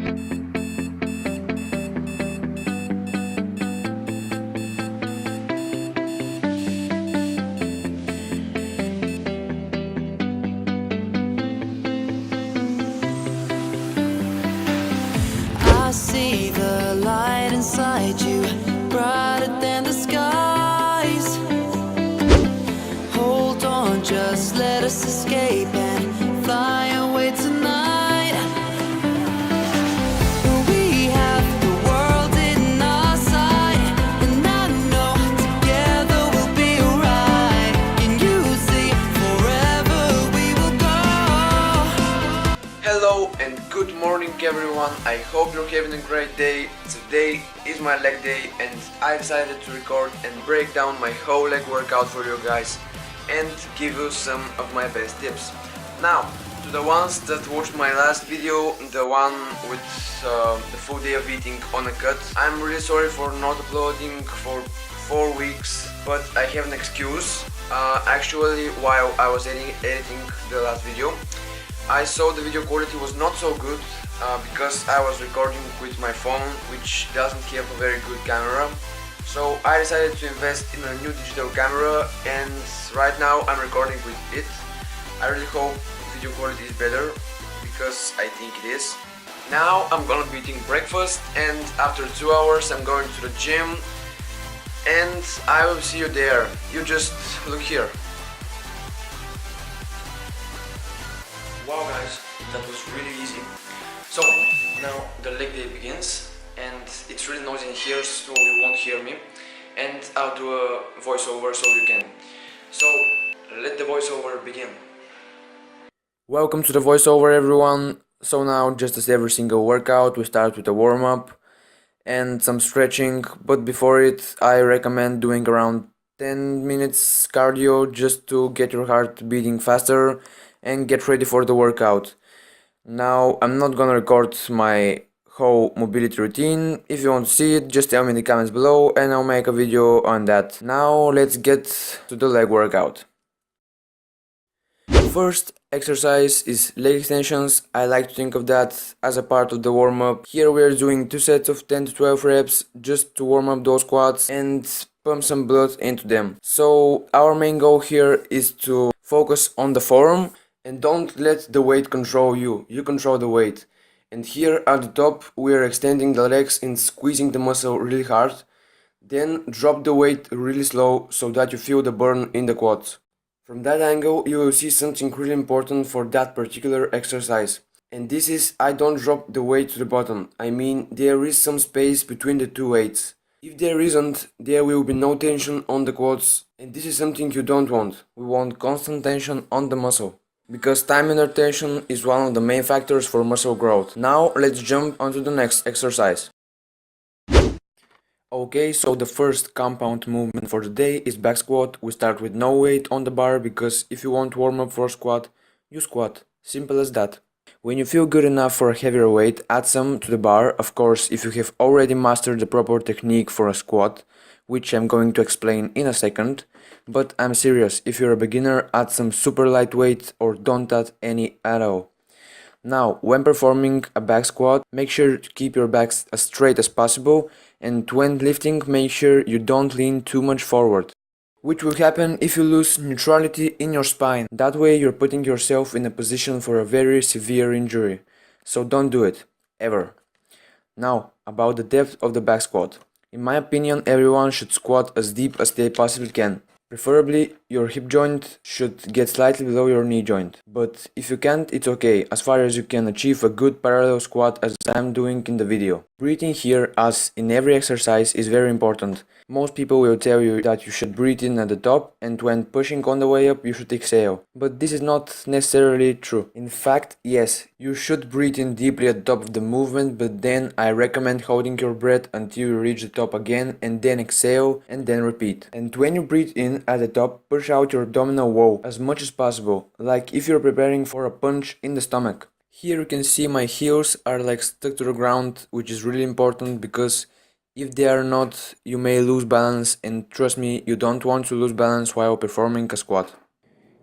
I see the light inside you, brighter than the skies. Hold on, just let us escape and fly away tonight. We have the world in our sight, and I know together we'll be alright. Can you see, forever we will go. Hello and good morning everyone, I hope you're having a great day. Today is my leg day and I decided to record and break down my whole leg workout for you guys and give you some of my best tips. Now, to the ones that watched my last video, the one with the full day of eating on a cut, I'm really sorry for not uploading for 4 weeks, but I have an excuse. Actually, while I was editing the last video, I saw the video quality was not so good because I was recording with my phone, which doesn't have a very good camera. So I decided to invest in a new digital camera and right now I'm recording with it. I really hope video quality is better because I think it is. Now I'm gonna be eating breakfast and after 2 hours I'm going to the gym and I will see you there. You just look here. Wow guys, that was really easy. So now the leg day begins and it's really noisy in here so you won't hear me and I'll do a voiceover so you can. So let the voiceover begin. Welcome to the voiceover everyone. So now just as every single workout we start with a warm-up and some stretching, but before it I recommend doing around 10 minutes cardio just to get your heart beating faster and get ready for the workout. Now I'm not gonna record my whole mobility routine. If you want to see it, just tell me in the comments below and I'll make a video on that. Now let's get to the leg workout. First exercise is leg extensions. I like to think of that as a part of the warm-up. Here we are doing 2 sets of 10 to 12 reps just to warm up those quads and pump some blood into them. So our main goal here is to focus on the forearm and don't let the weight control you. You control the weight. And here at the top we are extending the legs and squeezing the muscle really hard. Then drop the weight really slow so that you feel the burn in the quads. From that angle you will see something really important for that particular exercise. And this is, I don't drop the weight to the bottom. I mean, there is some space between the two weights. If there isn't, there will be no tension on the quads. And this is something you don't want. We want constant tension on the muscle, because time under tension is one of the main factors for muscle growth. Now let's jump onto the next exercise. Okay, so the first compound movement for the day is back squat. We start with no weight on the bar because if you want warm up for squat, you squat. Simple as that. When you feel good enough for a heavier weight, add some to the bar. Of course, if you have already mastered the proper technique for a squat, which I'm going to explain in a second. But I'm serious, if you're a beginner, add some super lightweight or don't add any at all. Now, when performing a back squat, make sure to keep your back as straight as possible, and when lifting, make sure you don't lean too much forward, which will happen if you lose neutrality in your spine. That way you're putting yourself in a position for a very severe injury. So don't do it, ever. Now, about the depth of the back squat. In my opinion, everyone should squat as deep as they possibly can. Preferably, your hip joint should get slightly below your knee joint. But if you can't, it's okay, as far as you can achieve a good parallel squat as I'm doing in the video. Breathing here, as in every exercise, is very important. Most people will tell you that you should breathe in at the top and when pushing on the way up you should exhale. But this is not necessarily true. In fact, yes, you should breathe in deeply at the top of the movement, but then I recommend holding your breath until you reach the top again and then exhale and then repeat. And when you breathe in at the top, push out your abdominal wall as much as possible, like if you're preparing for a punch in the stomach. Here you can see my heels are like stuck to the ground, which is really important because if they are not, you may lose balance, and trust me, you don't want to lose balance while performing a squat.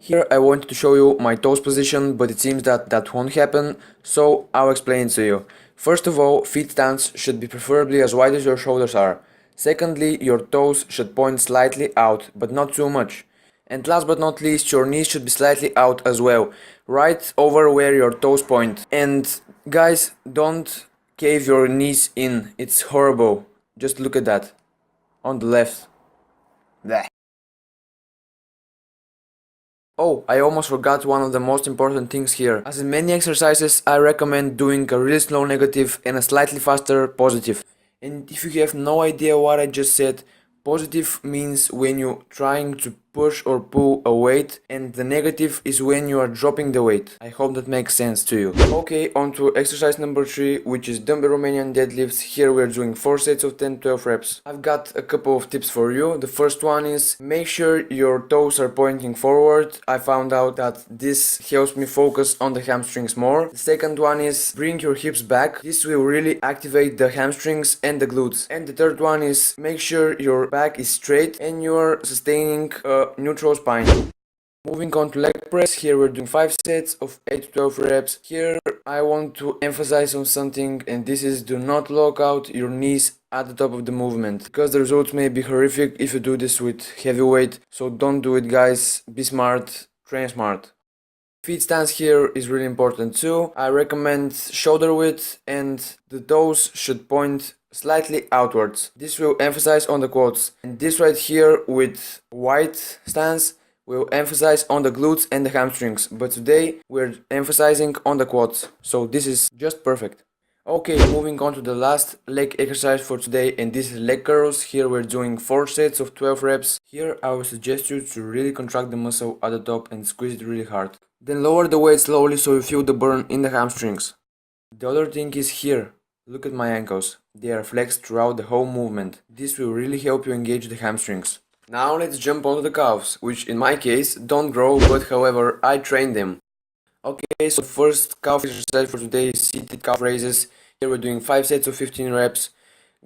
Here I wanted to show you my toes position, but it seems that that won't happen, so I'll explain it to you. First of all, feet stance should be preferably as wide as your shoulders are. Secondly, your toes should point slightly out, but not too much. And last but not least, your knees should be slightly out as well, right over where your toes point. And guys, don't cave your knees in, it's horrible. Just look at that. On the left. Blech. Oh, I almost forgot one of the most important things here. As in many exercises, I recommend doing a really slow negative and a slightly faster positive. And if you have no idea what I just said, positive means when you're trying to push or pull a weight, and the negative is when you are dropping the weight. I hope that makes sense to you. Okay, on to exercise number 3, which is dumbbell Romanian deadlifts. Here we're doing 4 sets of 10-12 reps. I've got a couple of tips for you. The first one is make sure your toes are pointing forward. I found out that this helps me focus on the hamstrings more. The second one is bring your hips back. This will really activate the hamstrings and the glutes. And the third one is make sure your back is straight and you're sustaining a neutral spine. Moving on to leg press, here we're doing 5 sets of 8 to 12 reps. Here I want to emphasize on something, and this is do not lock out your knees at the top of the movement, because the results may be horrific if you do this with heavy weight, so don't do it guys, be smart, train smart. Feet stance here is really important too. I recommend shoulder width and the toes should point slightly outwards. This will emphasize on the quads. And this right here with wide stance will emphasize on the glutes and the hamstrings. But today we're emphasizing on the quads. So this is just perfect. Okay, moving on to the last leg exercise for today, and this is leg curls. Here we're doing 4 sets of 12 reps. Here I would suggest you to really contract the muscle at the top and squeeze it really hard. Then lower the weight slowly so you feel the burn in the hamstrings. The other thing is here. Look at my ankles. They are flexed throughout the whole movement. This will really help you engage the hamstrings. Now let's jump onto the calves, which in my case don't grow, but however I train them. Okay, so first calf exercise for today is seated calf raises. Here we're doing 5 sets of 15 reps.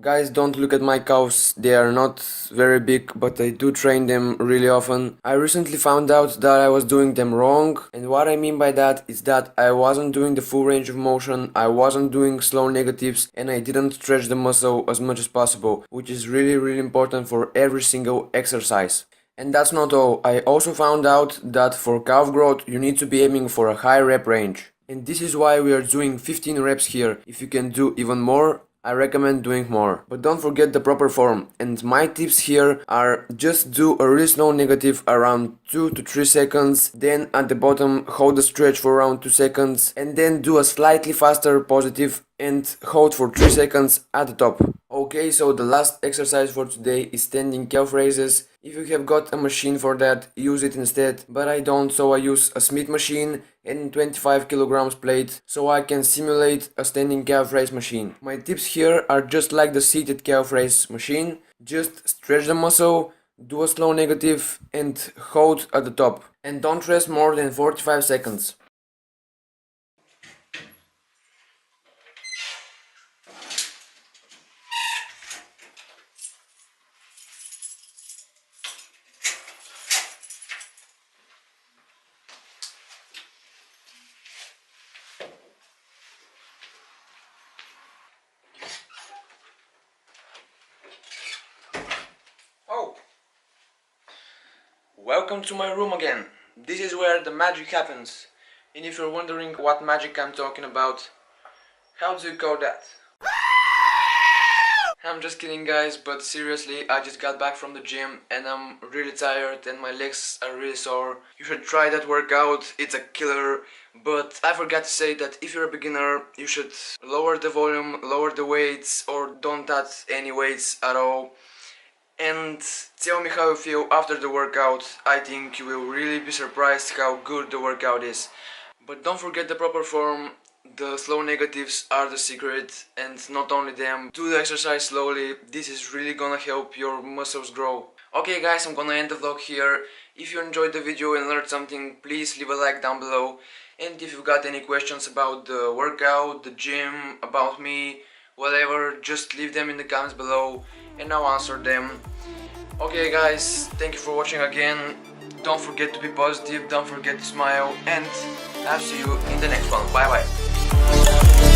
Guys, don't look at my calves, they are not very big, but I do train them really often. I recently found out that I was doing them wrong, and what I mean by that is that I wasn't doing the full range of motion, I wasn't doing slow negatives, and I didn't stretch the muscle as much as possible, which is really important for every single exercise. And that's not all, I also found out that for calf growth you need to be aiming for a high rep range. And this is why we are doing 15 reps here. If you can do even more, I recommend doing more. But don't forget the proper form. And my tips here are just do a really slow negative around 2 to 3 seconds. Then at the bottom hold the stretch for around 2 seconds. And then do a slightly faster positive and hold for 3 seconds at the top. Okay, so the last exercise for today is standing calf raises. If you have got a machine for that, use it instead, but I don't, so I use a Smith machine and 25 kilograms plate, so I can simulate a standing calf raise machine. My tips here are just like the seated calf raise machine, just stretch the muscle, do a slow negative and hold at the top. And don't rest more than 45 seconds. Oh! Welcome to my room again. This is where the magic happens. And if you're wondering what magic I'm talking about, how do you call that? I'm just kidding guys, but seriously, I just got back from the gym and I'm really tired and my legs are really sore. You should try that workout, it's a killer. But I forgot to say that if you're a beginner, you should lower the volume, lower the weights, or don't touch any weights at all. And tell me how you feel after the workout. I think you will really be surprised how good the workout is. But don't forget the proper form. The slow negatives are the secret, and not only them. Do the exercise slowly, this is really gonna help your muscles grow. Okay guys, I'm gonna end the vlog here. If you enjoyed the video and learned something, please leave a like down below. And if you've got any questions about the workout, the gym, about me, whatever, just leave them in the comments below and I'll answer them. Okay guys, thank you for watching again. don't forget to be positive, don't forget to smile, and I'll see you in the next one. Bye bye.